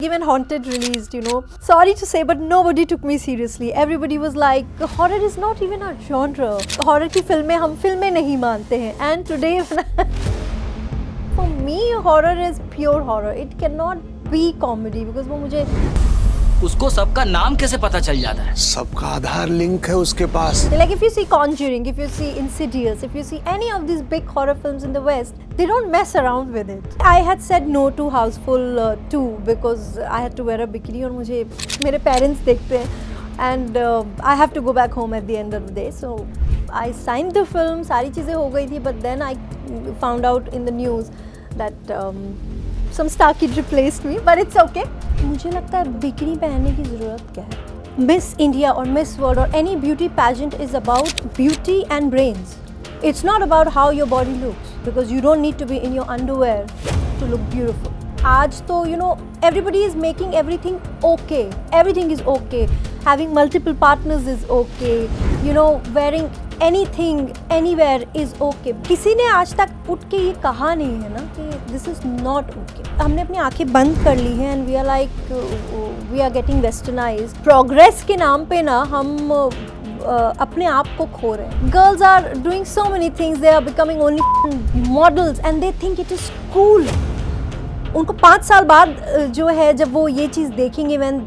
When Haunted released, sorry to say, but nobody took me seriously. Everybody was like, horror is not even our genre. Horror की फिल्में हम फिल्में नहीं मानते हैं. And today, for me, horror is pure horror. It cannot be comedy because वो मुझे उसको सबका नाम कैसे पता चल जाता है? सबका आधार लिंक है उसके पास. Like if you see Conjuring, if you see Insidious, if you see any of these big horror films in the West, they don't mess around with it. I had said no to Houseful 2 because I had to wear a bikini और मुझे मेरे parents देखते हैं and I have to go back home at the end of the day. So I signed the film, सारी चीज़ें हो गई थी, but then I found out in the news that some star kid replaced me, but it's okay. मुझे लगता है bikini पहनने की ज़रूरत क्या है? Miss India or Miss World or any beauty pageant is about beauty and brains. It's not about how your body looks because you don't need to be in your underwear to look beautiful. आज तो everybody is making everything okay. Everything is okay. Having multiple partners is okay. Wearing anything anywhere is okay. किसी ने आज तक उठ के ये कहा नहीं है ना कि this is not okay. हमने अपनी आंखें बंद कर ली हैं and we are like we are getting westernized. Progress के नाम पे ना हम अपने आप को खो रहे हैं. Girls are doing so many things. They are becoming only models and they think it is cool. उनको 5 साल बाद जो है जब वो ये चीज़ देखेंगे when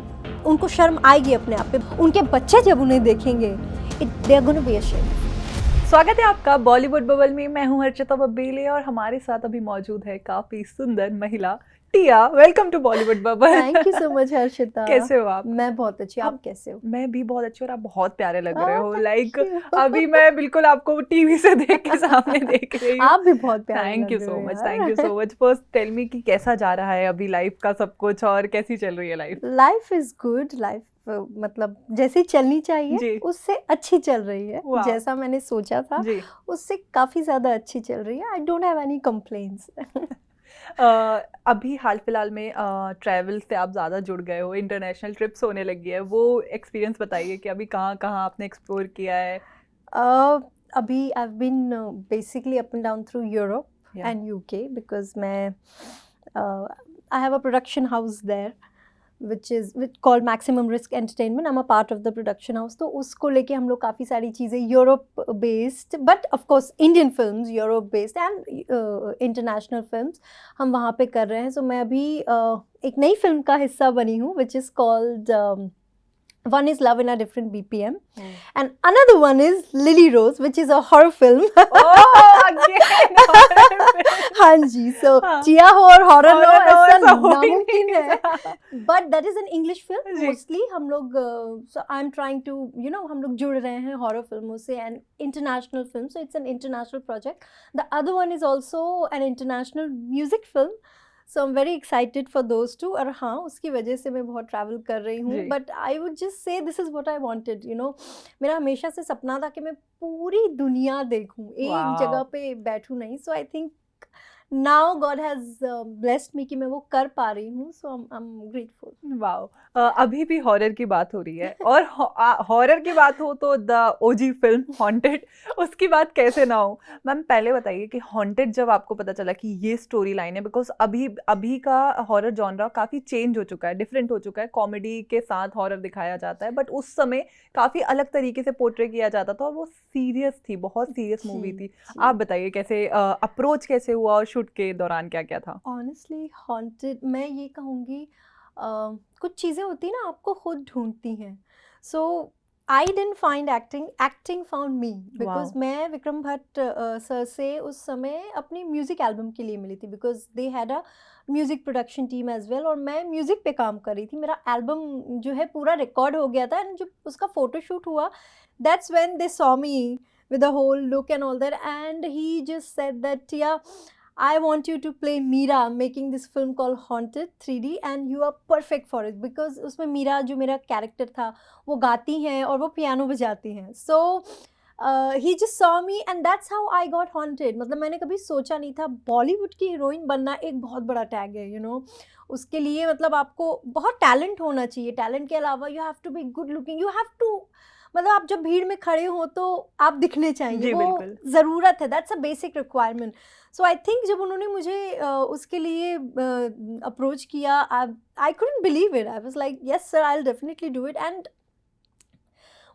उनको शर्म आएगी अपने आप पे. उनके बच्चे जब उन्हें देखेंगे they are going to be ashamed. स्वागत है आपका बॉलीवुड बबल में. मैं हूं हर्षिता बब्बीले और हमारे साथ अभी मौजूद है काफी सुंदर महिला Tia. Welcome to Bollywood bubble. Thank you so much Harshita. कैसे हो आप? मैं बहुत अच्छी. आप कैसे हो? मैं भी बहुत अच्छी और आप बहुत प्यारे लग रहे हो. लाइक अभी मैं बिल्कुल आपको टीवी से देख के सामने देख रही हूँ. आप भी बहुत प्यारे. Thank you so much. Thank you so much. First tell me कि कैसा जा रहा है अभी लाइफ का सब कुछ और कैसी चल रही है life? Life is good. Life मतलब जैसी चलनी चाहिए उससे अच्छी चल रही है. जैसा मैंने सोचा था उससे काफी ज्यादा अच्छी चल रही है. आई डोंट हैव एनी कंप्लेंट्स. अभी हाल फिलहाल में ट्रैवल से आप ज़्यादा जुड़ गए हो, इंटरनेशनल ट्रिप्स होने लगी है. वो एक्सपीरियंस बताइए कि अभी कहाँ कहाँ आपने एक्सप्लोर किया है? अभी I have been basically up and down through Europe and UK because मैं I have a production house there which called Maximum Risk Entertainment. I'm a part of the production house. तो उसको लेके हम लोग काफ़ी सारी चीज़ें Europe based but of course Indian films Europe based and international films हम वहाँ पे कर रहे हैं. सो मैं अभी एक नई फिल्म का हिस्सा बनी हूँ which is called one is Love in a Different BPM and another one is Lily Rose which is a horror film. again हाँ जी. So जिया हो और हॉरर हो ऐसा नामुमकिन है. But that is an English film mostly. हम लोग so I'm trying to हम लोग जुड़ रहे हैं हॉरर फिल्मों से and international film. So it's an international project. The other one is also an international music film. So I'm very excited for those two. और हाँ उसकी वजह से मैं बहुत ट्रैवल कर रही हूँ. But I would just say this is what I wanted. मेरा हमेशा से सपना था कि मैं पूरी दुनिया देखूँ, एक जगह पे बैठूँ नहीं. So I think now God has blessed me कि मैं वो कर पा रही हूँ. So I'm grateful. वाओ. अभी भी हॉरर की बात हो रही है और हॉरर की बात हो तो द ओजी फिल्म हॉन्टेड, उसकी बात कैसे ना हो. मैम पहले बताइए कि हॉन्टेड जब आपको पता चला कि ये स्टोरी लाइन है, बिकॉज अभी का हॉरर जॉनरा काफ़ी चेंज हो चुका है, डिफरेंट हो चुका है. कॉमेडी के साथ हॉरर दिखाया जाता है बट उस समय काफ़ी अलग तरीके से पोर्ट्रे किया जाता था और वो सीरियस थी, बहुत सीरियस मूवी थी. आप बताइए कैसे अप्रोच कैसे हुआ और शूट के दौरान क्या क्या था? ऑनेस्टली हॉन्टेड मैं ये कहूँगी कुछ चीज़ें होती हैं ना आपको खुद ढूंढती हैं. So I didn't find acting found me because मैं विक्रम भट्ट सर से उस समय अपनी म्यूज़िक एल्बम के लिए मिली थी because they had a music production team as well और मैं म्यूज़िक पे काम कर रही थी. मेरा एल्बम जो है पूरा रिकॉर्ड हो गया था एंड जब उसका फ़ोटोशूट हुआ that's when they saw me with the whole look and all that and he just said that I want you to play Meera making this film called Haunted 3D and you are perfect for it because उसमें मीरा जो मेरा character था वो गाती हैं और वो piano बजाती हैं. So he just saw me and that's how I got haunted. मतलब मैंने कभी सोचा नहीं था. बॉलीवुड की हीरोइन बनना एक बहुत बड़ा टैग है उसके लिए मतलब आपको बहुत टैलेंट होना चाहिए. टैलेंट के अलावा you have to be good looking, you have to मतलब आप जब भीड़ में खड़े हो तो आप दिखने चाहिए, जी, वो बिल्कुल। ज़रूरत है, that's a basic requirement. So I think जब उन्होंने मुझे उसके लिए अप्रोच किया, I couldn't believe it, I was like yes sir, I will definitely do it. And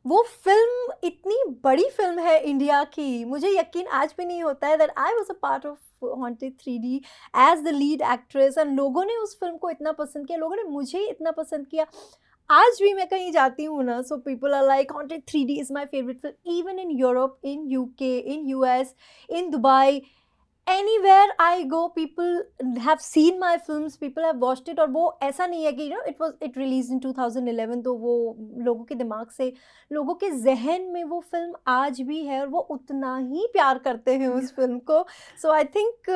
वो फ़िल्म इतनी बड़ी फ़िल्म है इंडिया की, मुझे यकीन आज भी नहीं होता है that I was a part of haunted 3D as the lead actress. And लोगों ने उस फ़िल्म को इतना पसंद किया, लोगों ने मुझे इतना पसंद किया। आज भी मैं कहीं जाती हूँ ना, so people are like haunted 3D is my favourite film, even in Europe, in UK, in US, in Dubai, anywhere I go, people have seen my films, people have watched it। और वो ऐसा नहीं है कि it released in 2011, तो वो लोगों के दिमाग से, लोगों के जहन में वो फिल्म आज भी है और वो उतना ही प्यार करते हैं उस फिल्म को। So I think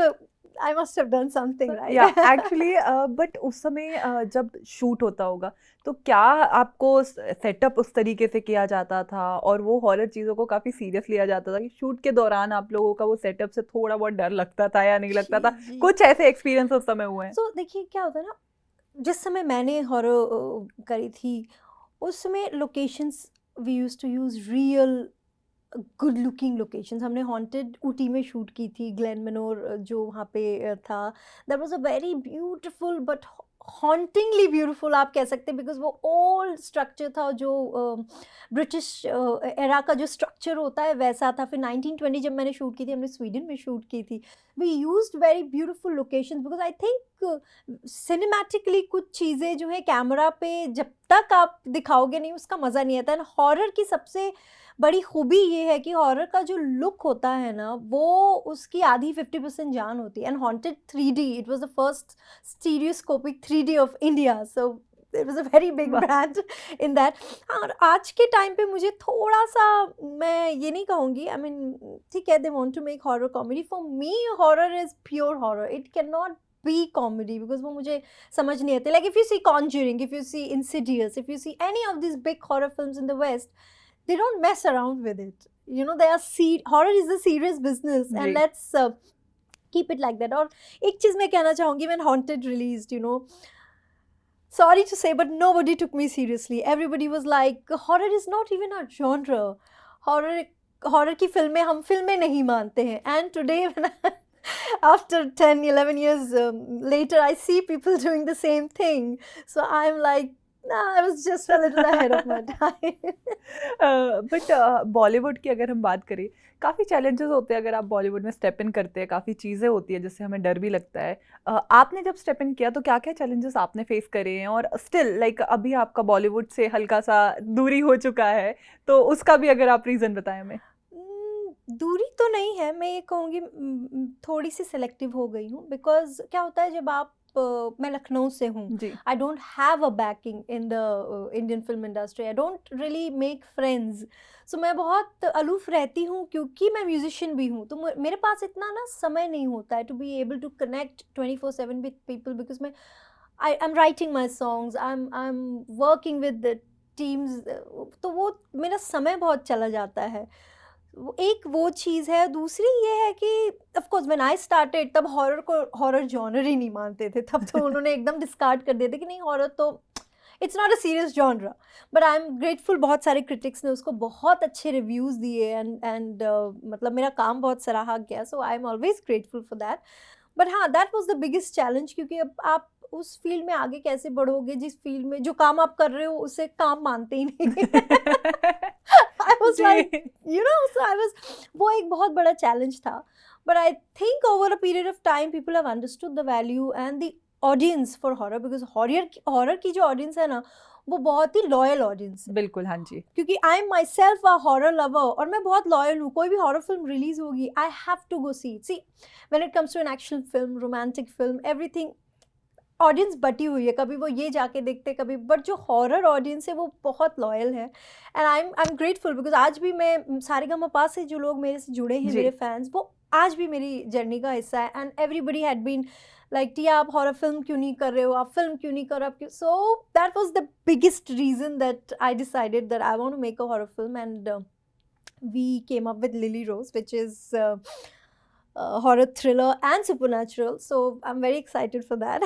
I must have done something yeah right. Actually but उस समय जब शूट होता होगा तो क्या आपको सेटअप उस तरीके से किया जाता था और वो हॉरर चीज़ों को काफ़ी सीरियस लिया जाता था कि शूट के दौरान आप लोगों का वो सेटअप से थोड़ा बहुत डर लगता था या नहीं लगता था? जी, जी। कुछ ऐसे एक्सपीरियंस उस समय हुए हैं? सो देखिए क्या होता है ना, जिस समय मैंने हॉरर करी थी, उस समय locations, we used to use real good looking locations. हमने हॉन्टेड ऊटी में शूट की थी, ग्लेन मेनोर जो वहाँ पे था। That was a very beautiful but hauntingly beautiful आप कह सकते हैं, बिकॉज वो ओल्ड स्ट्रक्चर था, जो ब्रिटिश एरा का जो स्ट्रक्चर होता है वैसा था। फिर 1920 जब मैंने शूट की थी, हमने स्वीडन में शूट की थी। We used very beautiful locations, because I think cinematically कुछ चीज़ें जो है कैमरा पे जब तक आप दिखाओगे नहीं उसका मज़ा नहीं आता। एंड हॉरर की सबसे बड़ी खूबी ये है कि हॉरर का जो लुक होता है ना, वो उसकी आधी 50% जान होती है। And haunted 3D, it was the first stereoscopic 3D of India, so it was a very big वाह! Brand in that. और आज के टाइम पे मुझे थोड़ा सा, मैं ये नहीं कहूँगी, आई मीन ठीक है, they want to make horror comedy, for me horror is pure horror, it can not be comedy, because वो मुझे समझ नहीं आती। Like if you see Conjuring, if you see Insidious, if you see any of these big horror films in the West, they don't mess around with it. You know, they are horror is a serious business, जी। and let's keep it like that. और एक चीज़ मैं कहना चाहूँगी, when Haunted released, you know, sorry to say, but nobody took me seriously. Everybody was like, horror is not even our genre. Horror की फिल्में, हम फिल्में नहीं मानते हैं। And today when after 10-11 years later, I see people doing the same thing. So I'm like, nah, I was just a little ahead of my time. But Bollywood की अगर हम बात करें, काफ़ी चैलेंजेस होते हैं अगर आप बॉलीवुड में स्टेप इन करते हैं, काफ़ी चीज़ें होती है जिससे हमें डर भी लगता है। आपने जब स्टेप इन किया तो क्या क्या चैलेंजेस आपने फेस करे हैं, और स्टिल लाइक अभी आपका बॉलीवुड से हल्का सा दूरी हो चुका है, तो उसका भी अगर आप रीज़न बताएं हमें। दूरी तो नहीं है, मैं ये कहूँगी थोड़ी सी सेलेक्टिव हो गई हूँ। बिकॉज क्या होता है, जब आप मैं लखनऊ से हूँ, जी। I don't have a backing in the Indian film industry, I don't really make friends. So मैं बहुत अलूफ रहती हूँ, क्योंकि मैं म्यूजिशियन भी हूँ, तो मेरे पास इतना ना समय नहीं होता है to be able to connect 24/7 with people, because मैं I am writing my songs, I am working with the teams, तो वो मेरा समय बहुत चला जाता है। एक वो चीज़ है। दूसरी ये है कि of course when I started, तब हॉरर को हॉरर जॉनर ही नहीं मानते थे, तब तो उन्होंने एकदम डिस्कार्ड कर दिया था कि नहीं, हॉरर तो it's not a serious genre. But I am grateful, बहुत सारे क्रिटिक्स ने उसको बहुत अच्छे रिव्यूज़ दिए, एंड मतलब मेरा काम बहुत सराहा गया, so I am always grateful for that. But हाँ, that was the biggest challenge, क्योंकि अब आप उस फील्ड में आगे कैसे बढ़ोगे जिस फील्ड में जो काम आप कर रहे हो उसे काम मानते ही नहीं। I was like, you know, so I was, वो एक बहुत बड़ा चैलेंज था। But I think over a period of time people have understood the value and the audience for horror, because horror की जो ऑडियंस है ना, वो बहुत ही लॉयल ऑडियंस है। बिल्कुल, हाँ जी। क्योंकि I am my self a horror lover, और मैं बहुत लॉयल हूँ। कोई भी हॉरर फिल्म रिलीज होगी, I have to go see it. See, when it comes to an action film, romantic film, everything, audience बटी हुई है, कभी वो ये जाके देखते, कभी, बट जो हॉरर ऑडियंस है वो बहुत लॉयल है। And I am grateful, because आज भी मैं सारेगामापा से जो लोग मेरे से जुड़े हैं, जी। मेरे फैंस, वो आज भी मेरी जर्नी का हिस्सा है। And everybody had been like, Tia आप हॉरर फिल्म क्यों नहीं कर रहे हो, आप फिल्म क्यों नहीं कर रहे हो, आप क्यों। So that was the biggest reason that I decided that I want to make a horror film, and we came up with Lily Rose, which is horror thriller and supernatural, so I'm very excited for that.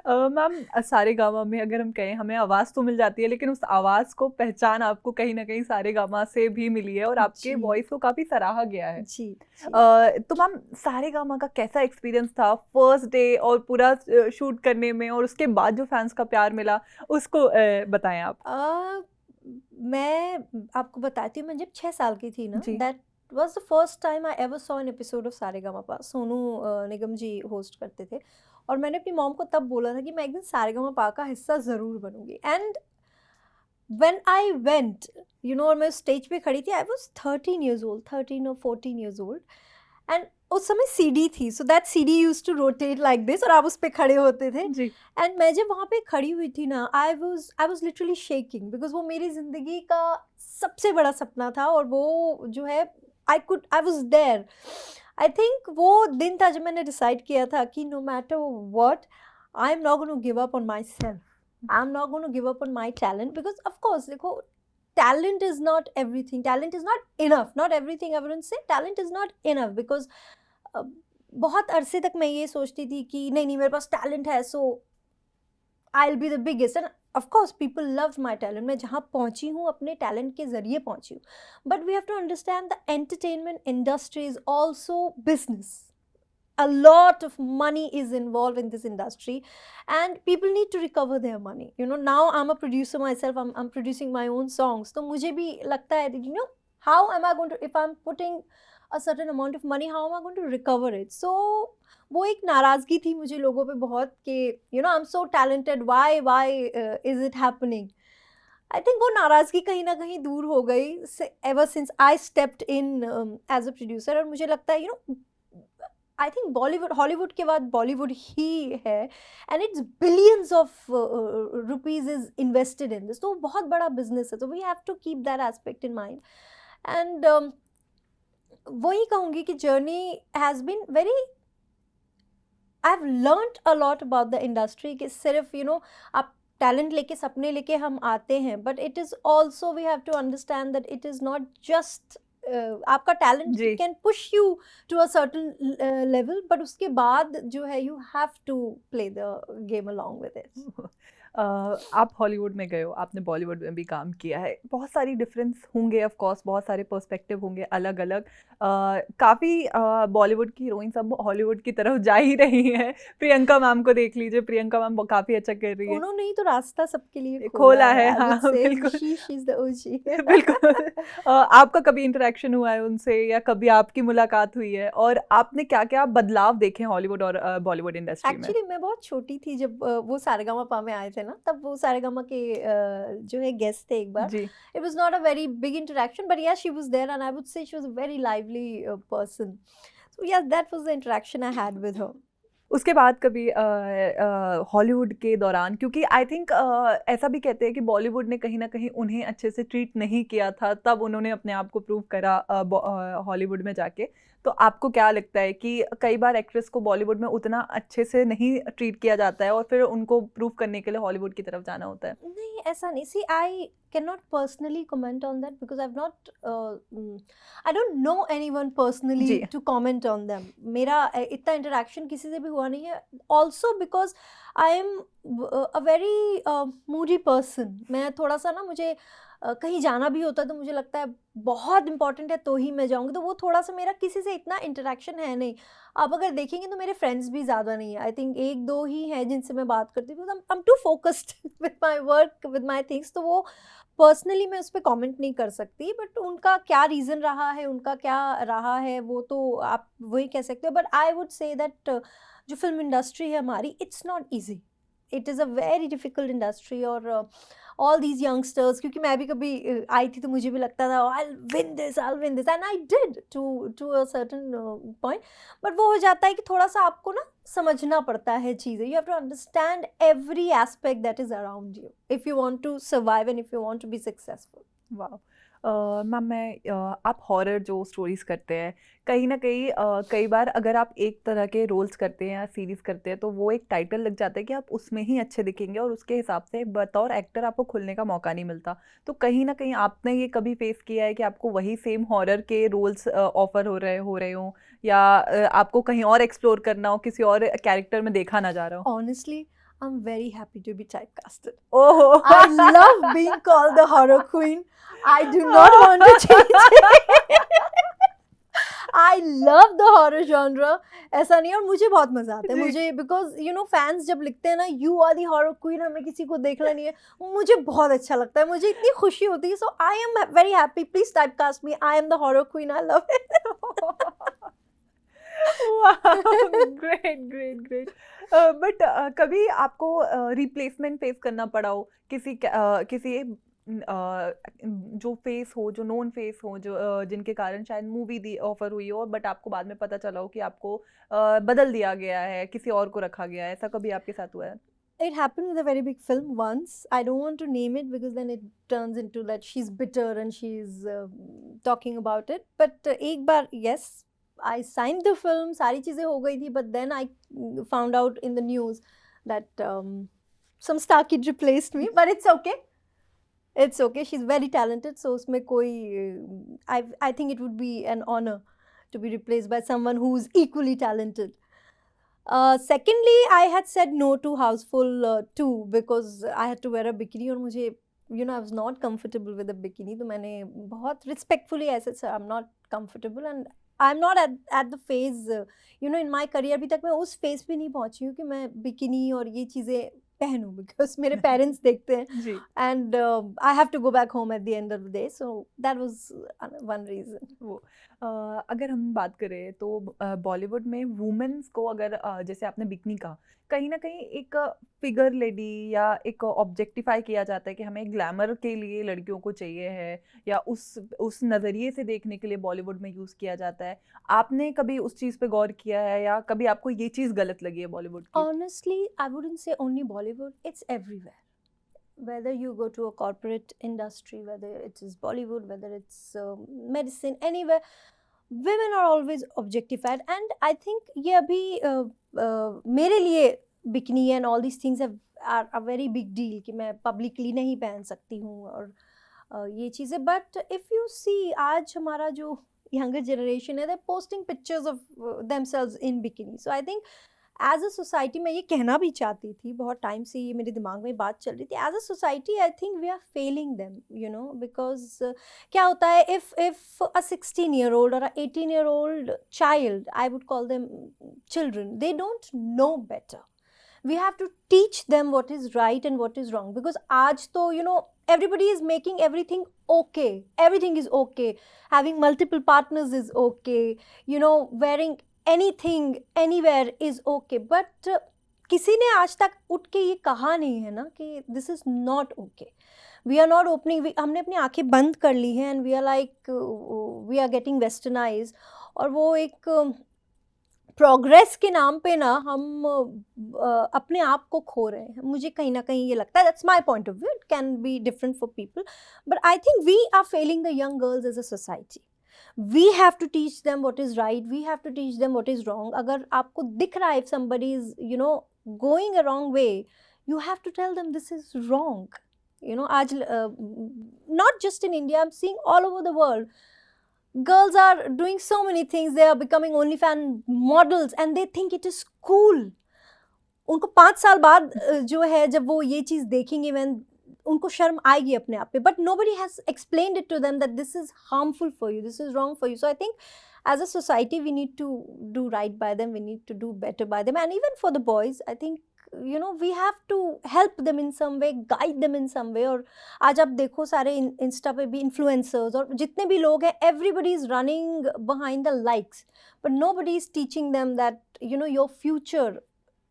Ma'am Saregama में अगर हम कहें हमें आवाज़ तो मिल जाती है, लेकिन उस आवाज़ को पहचान आपको कहीं ना कहीं सारेगामा से भी मिली है और आपके जी। वॉइस को काफ़ी सराहा गया है। जी, जी। तो मैम सारेगामा का कैसा एक्सपीरियंस था फर्स्ट डे और पूरा शूट करने में, और उसके बाद जो फैंस का प्यार मिला उसको बताएं आप। मैं आपको बताती हूँ, मैं जब 6 साल की थी ना, जी। That was the first time I ever saw an episode of Saregamapa. Sonu Nigam ji host करते थे और मैंने अपनी मॉम को तब बोला था कि मैं एक दिन सारेगामापा का हिस्सा ज़रूर बनूंगी। And when I went, you know, और मैं स्टेज पे खड़ी थी, I was 13 years old, 13 or 14 years old, and उस समय सीडी थी, so that CD used to rotate like this और आप उस पे खड़े होते थे। जी। एंड मैं जब वहाँ पे खड़ी हुई थी ना, I was literally shaking, because वो मेरी ज़िंदगी का सबसे बड़ा सपना था और वो जो है I was there. I think वो दिन था जब मैंने डिसाइड किया था कि no matter what, I am not gonna give up on myself, I am not gonna give up on my talent, because of course देखो, talent is not everything, talent is not enough, not everything, I wouldn't say talent is not enough, because बहुत अरसे तक मैं ये सोचती थी कि नहीं नहीं मेरे पास टैलेंट है, so I will be the biggest, and of course people love my talent, मैं जहाँ पहुँची हूँ अपने टैलेंट के ज़रिए पहुँची हूँ, but we have to understand the entertainment industry is also business. A lot of money is involved in this industry and people need to recover their money. You know, now I'm a producer myself, I'm producing my own songs, तो मुझे भी लगता है, you know, how am I going to, if I'm putting a certain amount of money, how am I going to recover it? So वो एक नाराज़गी थी मुझे लोगों पे बहुत कि you know, I'm so talented, why is it happening? I think वो नाराज़गी कहीं ना कहीं दूर हो गई ever since I stepped in as a producer, और मुझे लगता है, you know, I think Bollywood, Hollywood के बाद बॉलीवुड ही है, and it's billions of rupees is invested in this, तो बहुत बड़ा बिजनेस है, तो we have to keep that aspect in mind. And वही कहूँगी कि journey has been very, I have learned a lot about the industry, कि सिर्फ यू नो आप टैलेंट लेके सपने लेके हम आते हैं, but it is also we have to understand that it is not just आपका टैलेंट जी। Can push you to a certain level, but उसके बाद जो है you have to play the game along with it. आप हॉलीवुड में गए हो, आपने बॉलीवुड में भी काम किया है, बहुत सारी डिफरेंस होंगे ऑफ कोर्स, बहुत सारे पर्सपेक्टिव होंगे अलग अलग. काफ़ी बॉलीवुड की हीरोइंस अब हॉलीवुड की तरफ जा ही रही हैं. प्रियंका मैम को देख लीजिए, प्रियंका मैम काफ़ी अच्छा कर रही है. उन्होंने ही तो रास्ता सबके लिए खोला है. I would हाँ, say बिल्कुल. she is the OG. बिल्कुल. आपका कभी इंटरेक्शन हुआ है उनसे, या कभी आपकी मुलाकात हुई है, और आपने क्या क्या बदलाव देखे हॉलीवुड और बॉलीवुड इंडस्ट्री में? एक्चुअली मैं बहुत छोटी थी जब वो सारेगामापा में आए थे ना, तब वो सारेगामा के जो है गेस्ट थे एक बार. जी. It was not a very big interaction, but yeah, she was there, and I would say she was a very lively person. So yeah, that was the interaction I had with her. उसके बाद कभी Hollywood के दौरान, क्योंकि I think ऐसा भी कहते हैं कि बॉलीवुड ने कहीं ना कहीं उन्हें अच्छे से ट्रीट नहीं किया था, तब उन्होंने अपने आप को प्रूव करा हॉलीवुड में जाके. तो आपको क्या लगता है कि कई बार एक्ट्रेस को बॉलीवुड में उतना अच्छे से नहीं ट्रीट किया जाता है और फिर उनको प्रूव करने के लिए हॉलीवुड की तरफ जाना होता है? नहीं, ऐसा नहीं. सी, आई cannot personally comment on that because I've not I don't know anyone personally ji. to comment on them. मेरा इतना interaction किसी से भी हुआ नहीं है. Also because I am a very moody person. मैं थोड़ा सा ना, मुझे कहीं जाना भी होता है तो मुझे लगता है बहुत इंपॉर्टेंट है तो ही मैं जाऊँगी, तो वो थोड़ा सा मेरा किसी से इतना इंटरेक्शन है नहीं. आप अगर देखेंगे तो मेरे फ्रेंड्स भी ज़्यादा नहीं है. आई थिंक 1-2 ही हैं जिनसे मैं बात करती हूँ, because I am too focused with my work, with my things, तो वो पर्सनली मैं उस पर कॉमेंट नहीं कर सकती. बट उनका क्या रीज़न रहा है, उनका क्या रहा है, वो तो आप वही कह सकते हो. But I would say that जो फिल्म इंडस्ट्री है हमारी, it's not easy, it is a very difficult industry. और ऑल दीज यंगस्टर्स, क्योंकि मैं भी कभी आई थी तो मुझे भी लगता था I will win this, and I did to a certain point. But वो हो जाता है कि थोड़ा सा आपको ना समझना पड़ता है चीज़ें. You have to understand every aspect that is around you if you want to survive and if you want to be successful. वाह. मैम आप हॉरर जो स्टोरीज करते हैं कहीं ना कहीं कई बार अगर आप एक तरह के रोल्स करते हैं या सीरीज करते हैं तो वो एक टाइटल लग जाता है कि आप उसमें ही अच्छे दिखेंगे और उसके हिसाब से बतौर एक्टर आपको खुलने का मौका नहीं मिलता। तो कहीं ना कहीं आपने ये कभी फेस किया है कि आपको वही सेम हॉरर के रोल्स ऑफर हो रहे हो या आपको कहीं और एक्सप्लोर करना हो, किसी और कैरेक्टर में देखा ना जा रहा हो? Honestly, I'm very happy to be typecasted. ओहो I love being called the horror queen. I do not want to change it. I love the horror genre. ऐसा नहीं है, और मुझे बहुत मजा आता है जी। मुझे, because you know fans जब लिखते हैं ना you are the horror queen, हमें किसी को देखना नहीं है, मुझे बहुत अच्छा लगता है, मुझे इतनी खुशी होती है. So I am very happy. Please typecast me. I am the horror queen. I love it. Great great great. But कभी आपको रिप्लेसमेंट फेस करना पड़ा हो किसी जो फेस हो, जो नोन फेस हो, जो जिनके कारण शायद मूवी दी ऑफर हुई हो बट आपको बाद में पता चला हो कि आपको बदल दिया गया है, किसी और को रखा गया है, ऐसा कभी आपके साथ हुआ है? It happened with a very big film once. I don't want to name it because then it turns into that she's bitter and she's talking about it. But एक बार, yes, I signed the film, सारी चीज़ें हो गई थी, but then I found out in the news that some star kid replaced me. But it's okay. It's okay. She's very talented, so उसमें कोई I think it would be an honor to be replaced by someone who's equally talented. Secondly, I had said no to Houseful 2 because I had to wear a bikini और मुझे I was not comfortable with a bikini, तो मैंने बहुत respectfully I said sir I'm not comfortable and I'm not at the phase in my career अभी तक मैं उस phase पे नहीं पहुंची हूँ कि मैं bikini और ये चीज़ें पहनूं because मेरे parents देखते हैं जी। and I have to go back home at the end of the day, so that was one reason. वो अगर हम बात करें तो बॉलीवुड में वुमेन्स को अगर जैसे आपने बिकनी कहा, कहीं ना कहीं एक फिगर लेडी या एक ऑब्जेक्टिफाई किया जाता है कि हमें ग्लैमर के लिए लड़कियों को चाहिए है या उस नज़रिए से देखने के लिए बॉलीवुड में यूज़ किया जाता है। आपने कभी उस चीज़ पे गौर किया है या कभी आपको ये चीज़ गलत लगी है बॉलीवुड की? Honestly, I wouldn't say only Bollywood, it's everywhere. Whether you go to a corporate industry, whether it is Bollywood, whether it's medicine, anywhere, women are always objectified. And I think ये अभी मेरे लिए bikini and all these things are a very big deal कि मैं publicly नहीं पहन सकती हूँ और ये चीज़ें. But if you see आज हमारा जो younger generation है, they're posting pictures of themselves in bikini. So I think as a society, मैं ये कहना भी चाहती थी, बहुत टाइम से ये मेरे दिमाग में बात चल रही थी, as a society I think we are failing them because क्या होता है, इफ अ 16-year-old और a 18-year-old child, I would call them children, they don't know better. We have to teach them what is right and what is wrong, because आज तो everybody is making everything okay. Everything is okay. Having multiple partners is okay. Wearing anything anywhere is okay. But किसी ने आज तक उठ के ये कहा नहीं है ना कि this is not okay. We are not opening. हमने अपनी आंखें बंद कर ली हैं and we are like we are getting westernized. और वो एक प्रोग्रेस के नाम पे ना हम अपने आप को खो रहे हैं. मुझे कहीं ना कहीं ये लगता है, that's my point of view, it can be different for people, but I think we are failing the young girls as a society. We have to teach them what is right. We have to teach them what is wrong. अगर आपको दिख रहा है if somebody is going a wrong way, you have to tell them this is wrong. आज not just in India, I'm seeing all over the world, girls are doing so many things. They are becoming OnlyFans models and they think it is cool. उनको 5 साल बाद जो है जब वो ये चीज़ देखेंगे, उनको शर्म आएगी अपने आप पे, but nobody has explained it to them that this is harmful for you, this is wrong for you. So I think as a society we need to do right by them, we need to do better by them, and even for the boys I think we have to help them in some way, guide them in some way. और आज आप देखो सारे Insta पे भी influencers और जितने भी लोग हैं, everybody is running behind the likes, but nobody is teaching them that your future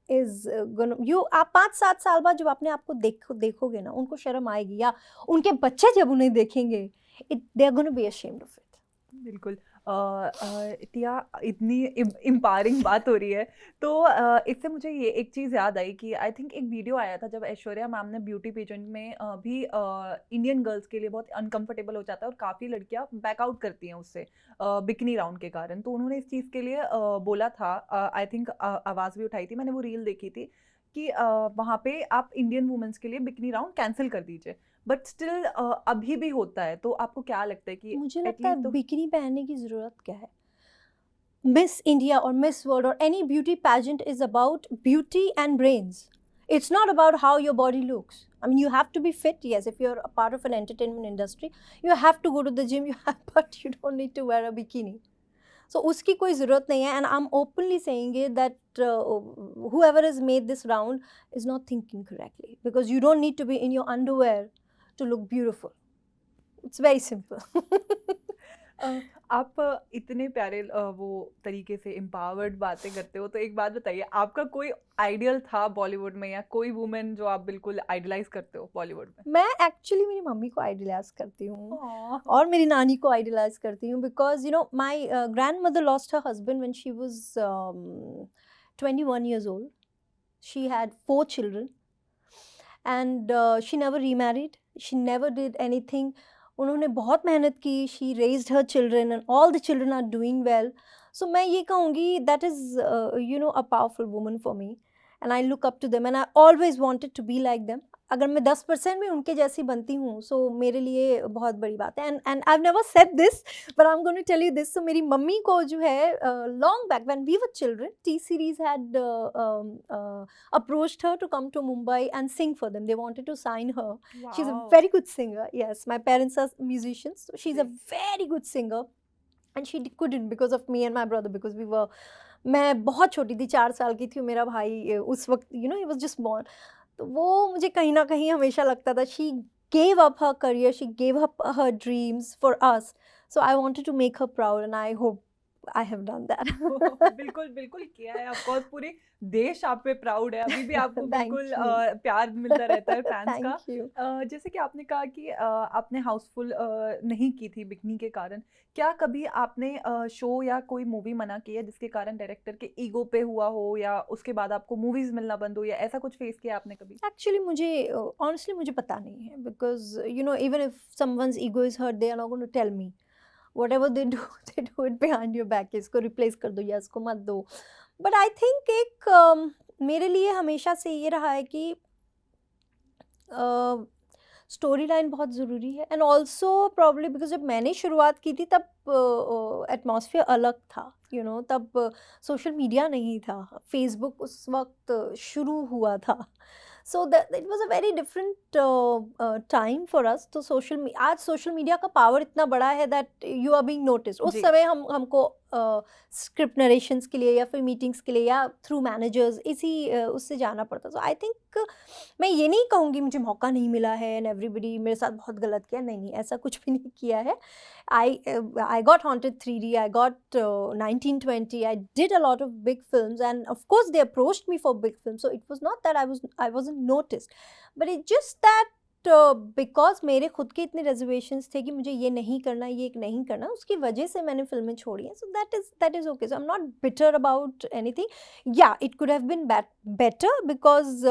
is gonna, आप 5-7 साल बाद जब अपने आप को देखोगे ना, उनको शर्म आएगी, या उनके बच्चे जब उन्हें देखेंगे, they are gonna be ashamed of it. बिल्कुल। टिया, इतनी एम्पावरिंग बात हो रही है, तो इससे मुझे ये एक चीज़ याद आई कि आई थिंक एक वीडियो आया था जब ऐश्वर्या मैम ने ब्यूटी पेजेंट में भी इंडियन गर्ल्स के लिए बहुत अनकंफर्टेबल हो जाता है और काफ़ी लड़कियां बैकआउट करती हैं उससे बिकनी राउंड के कारण। तो उन्होंने इस चीज़ के लिए बोला था, आई थिंक आवाज़ भी उठाई थी, मैंने वो रील देखी थी कि वहाँ पे आप इंडियन वुमेन्स के लिए बिकनी राउंड कैंसिल कर दीजिए, बट स्टिल अभी भी होता है। तो आपको क्या लगता है कि मुझे at लगता है least तो बिकिनी पहनने की ज़रूरत क्या है? Miss India or Miss World or any beauty pageant is about beauty and brains. It's not about how your body looks. I mean, you have to be fit, yes. If you're a part of an entertainment industry, you have to go to the gym, but you don't need to wear a bikini. So, uski koi zarurat nahi hai, and I'm openly saying it that whoever has made this round is not thinking correctly, because you don't need to be in your underwear to look beautiful. It's very simple. आप इतने प्यारे वो तरीके से empowered बातें करते हो, तो एक बात बताइए, आपका कोई आइडियल था बॉलीवुड में या कोई वुमेन जो आप बिल्कुल आइडलाइज करते हो बॉलीवुड में? मैं एक्चुअली मेरी मम्मी को आइडलाइज करती हूँ Aw. और मेरी नानी को आइडलाइज करती हूँ, because you know my grand mother lost her husband when she was 21 years old. She had 4 children and she never remarried. She never did anything. उन्होंने बहुत मेहनत की. She raised her children and all the children are doing well. So मैं ये कहूँगी that is you know a powerful woman for me and I look up to them and I always wanted to be like them. अगर मैं 10% में उनके जैसी बनती हूँ, so मेरे लिए बहुत बड़ी बात है. And I've never said this, but I'm going to tell you this. So मेरी मम्मी को जो है long back when we were children, T-Series had approached her to come to Mumbai and sing for them. They wanted to sign her. She's a Wow. very good singer. Yes, my parents are musicians, so she's a very good singer. And she couldn't because of me and my brother, because we were, मैं बहुत छोटी थी, 4 साल की थी, मेरा भाई उस वक्त you know he was just born. तो वो मुझे कहीं ना कहीं हमेशा लगता था she gave up her career, she gave up her dreams for us. So I wanted to make her proud and I hope I have done that. बिल्कुल बिल्कुल किया है, ऑफ कोर्स पूरी देश आप पे प्राउड है, अभी भी आपको Thank बिल्कुल you. प्यार मिलता रहता है फैंस का। Thank you. जैसे कि आपने कहा कि आपने हाउसफुल नहीं की थी बिकनी के कारण, क्या कभी आपने शो या कोई मूवी मना की है जिसके कारण डायरेक्टर के ईगो पे हुआ हो, या उसके बाद आपको मूवीज मिलना बंद हो, या ऐसा कुछ फेस किया आपने कभी? Actually मुझे honestly मुझे पता नहीं है, because you know even if someone's ego is hurt they are not going to tell me. Whatever they do they do it behind your back. इसको replace कर दो या इसको मत दो. But I think एक मेरे लिए हमेशा से ये रहा है कि स्टोरी लाइन बहुत ज़रूरी है. एंड ऑल्सो प्रॉब्ली बिकॉज जब मैंने शुरुआत की थी तब एटमॉस्फेयर अलग था, यू नो तब सोशल मीडिया नहीं था, फेसबुक उस वक्त शुरू हुआ था. So that it was a very different time for us. तो आज सोशल मीडिया का पावर इतना बड़ा है that you are being noticed. उस जी। समय हमको स्क्रिप्ट नरेशंस के लिए या फिर मीटिंग्स के लिए या थ्रू मैनेजर्स इसी उससे जाना पड़ता. सो आई थिंक मैं ये नहीं कहूँगी मुझे मौका नहीं मिला है एंड एवरीबडी मेरे साथ बहुत गलत किया. नहीं, ऐसा कुछ भी नहीं किया है. I got Haunted 3D, I got 1920, I did a lot of big films and of course they approached me for big films. So it was not that I wasn't noticed, but it's just that because मेरे खुद के इतने reservations थे कि मुझे ये नहीं करना, ये नहीं करना, उसकी वजह से मैंने फिल्में छोड़ी हैं. So that is okay. So I am not bitter about anything. Yeah it could have been better because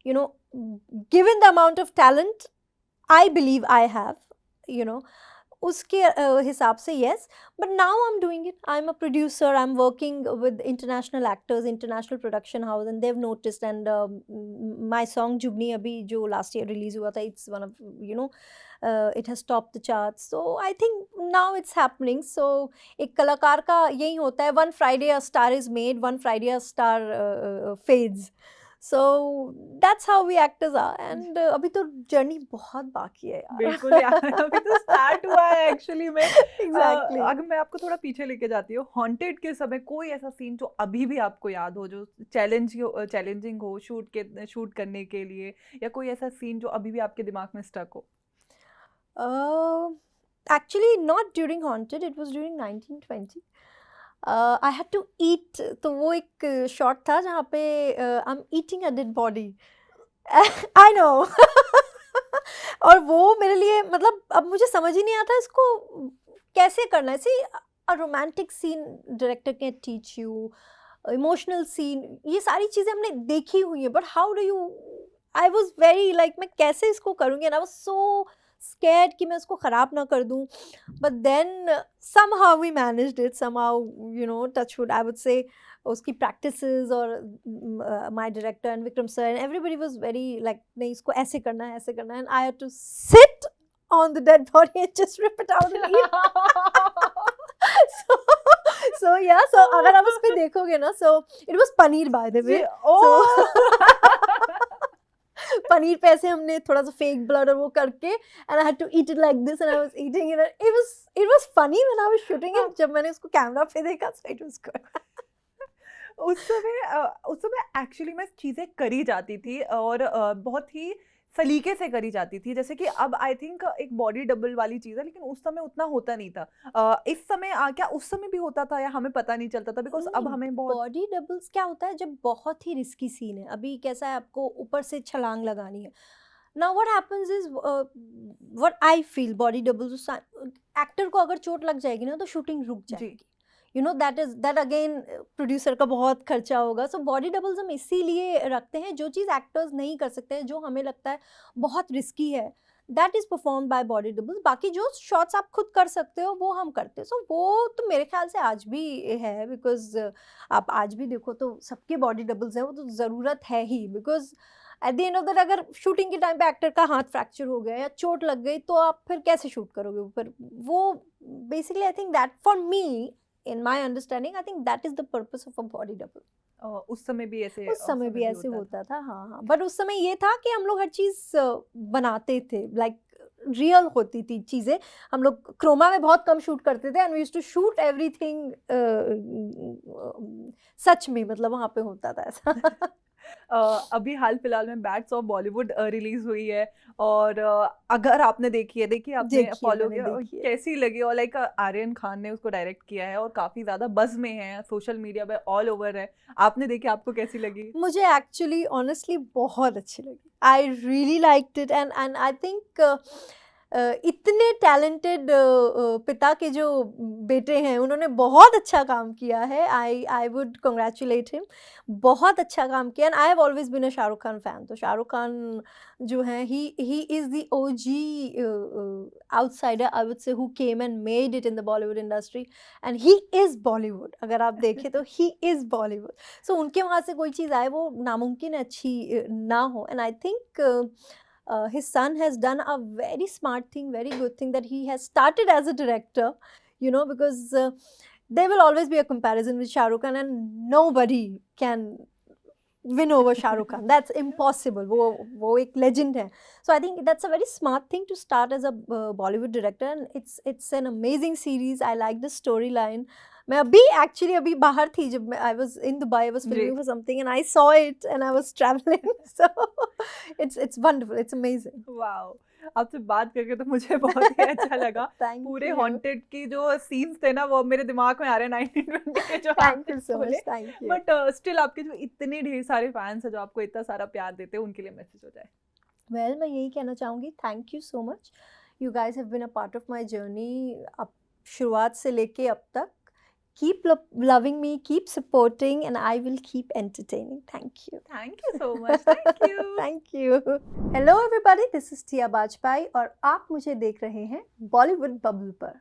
you know given the amount of talent I believe I have, you know उसके हिसाब से yes. But now I am doing it. I am a producer, I am working with international actors, international production house, and they have noticed. And my song Jugni अभी जो last year release हुआ था, it's one of you know it has topped the charts. So I think now it's happening. So एक कलाकार का यही होता है, one Friday a star is made, one Friday a star fades. So that's how we actors are. And अभी तो journey बहुत बाकी है यार. बिल्कुल यार, अभी तो स्टार्ट हुआ है एक्चुअली में. Exactly. अगर मैं आपको थोड़ा पीछे लेके जाती हूँ, हॉन्टेड के समय कोई ऐसा सीन जो अभी भी आपको याद हो, जो चैलेंजिंग हो शूट करने के लिए, या कोई ऐसा सीन जो अभी भी आपके दिमाग में स्टक हो? Actually not during Haunted, it was during 1920. I had to eat. तो वो एक शॉट था जहाँ पे I am eating a dead body. I know. और वो मेरे लिए मतलब अब मुझे समझ ही नहीं आता इसको कैसे करना है. See a romantic scene director can teach you, emotional scene, ये सारी चीज़ें हमने देखी हुई हैं, but how do you, I was very like मैं कैसे इसको करूँगी, and I was so scared कि मैं उसको ख़राब ना कर दूँ, but then somehow we managed it, somehow, you know, touch wood, I would say, उसकी practices और my director and Vikram sir and everybody was very like नहीं इसको ऐसे करना है, ऐसे करना है, and I had to sit on the dead body and just rip it out and eat. so yeah, so अगर आप उस पे देखोगे ना, so it was paneer by the way. Paneer पे ऐसे हमने थोड़ा सा फेक ब्लड और वो करके, and I had to eat it like this, and I was eating it, it was funny when I was shooting it. जब मैंने उसको कैमरा पे देखा, सो इट वाज गुड. उस समय एक्चुअली मैं चीज़ें करी जाती थी और बहुत ही सलीके से करी जाती थी, जैसे कि अब आई थिंक एक बॉडी डबल वाली चीज़ है, लेकिन उस समय उतना होता नहीं था. इस समय क्या उस समय भी होता था या हमें पता नहीं चलता था? बिकॉज अब हमें बहुत बॉडी डबल्स क्या होता है जब बहुत ही रिस्की सीन है. अभी कैसा है, आपको ऊपर से छलांग लगानी है. Now what happens is, what I feel, body doubles, actor को अगर चोट लग जाएगी ना तो शूटिंग रुक जाएगी. You know that again producer का बहुत खर्चा होगा. सो बॉडी डबल्स हम इसीलिए रखते हैं, जो चीज़ एक्टर्स नहीं कर सकते हैं, जो हमें लगता है बहुत रिस्की है, that is perform by body doubles. बाकी जो शॉट्स आप खुद कर सकते हो वो हम करते हैं. सो वो तो मेरे ख्याल से आज भी है, बिकॉज आप आज भी देखो तो सबके बॉडी डबल्स हैं, वो तो ज़रूरत है ही. Because at the end of the, अगर शूटिंग के टाइम पे एक्टर का हाथ फ्रैक्चर हो गया या चोट लग गई तो आप फिर कैसे शूट करोगे ऊपर. वो basically I think that for me, in my understanding, I think that is the purpose of a body double. उस समय भी ऐसे होता था. हाँ, बट उस समय ये था कि हम लोग हर चीज़ बनाते थे, लाइक रियल होती थी चीज़ें. हम लोग क्रोमा में बहुत कम शूट करते थे, and we used to shoot everything सच में, मतलब वहाँ पे होता था ऐसा. अभी हाल फिलहाल में बैट्स ऑफ बॉलीवुड रिलीज हुई है, और अगर आपने देखिए आपने फॉलो किया, कैसी लगी? और लाइक आर्यन खान ने उसको डायरेक्ट किया है और काफ़ी ज़्यादा बज़ में है, सोशल मीडिया पे ऑल ओवर है. आपने देखी, आपको कैसी लगी? मुझे एक्चुअली ऑनेस्टली बहुत अच्छी लगी. I really liked it, and I think इतने टैलेंटेड पिता के जो बेटे हैं, उन्होंने बहुत अच्छा काम किया है. I would congratulate him. बहुत अच्छा काम किया. And I have always been a Shahrukh Khan fan. तो शाहरुख खान जो हैं, he is the OG outsider, I would say, who came and made it in the Bollywood industry, and he is Bollywood. अगर आप देखें तो ही इज़ बॉलीवुड. सो उनके वहाँ से कोई चीज़ आए वो नामुमकिन अच्छी ना हो. And I think his son has done a very smart thing, very good thing, that he has started as a director, you know, because there will always be a comparison with Shah Rukh Khan, and nobody can win over Shah Rukh Khan. That's impossible. वो एक legend है. So I think that's a very smart thing to start as a Bollywood director, and it's an amazing series. I like the storyline. मैं अभी बाहर थी जब I was in Dubai, I was filming for something, and I saw it and I was traveling. So it's wonderful, it's amazing. Wow. आपसे बात करके तो मुझे बहुत ही अच्छा लगा. पूरे हॉन्टेड की जो सीन्स थे ना, वो मेरे दिमाग में आ रहे हैं 1920 के जो. Thank you so much. Thank you. But still आपके जो इतने ढेर सारे फैंस हैं जो आपको इतना सारा प्यार देते हैं, उनके लिए मैसेज हो जाए. Well, मैं यही कहना चाहूँगी, thank you so much. You guys have been a part of my journey. अब शुरुआत से लेके अब तक. Keep loving me, keep supporting, and I will keep entertaining. Thank you. Thank you so much. Thank you. Thank you. Hello everybody, this is Tia Bajpai और आप मुझे देख रहे हैं बॉलीवुड बबल पर.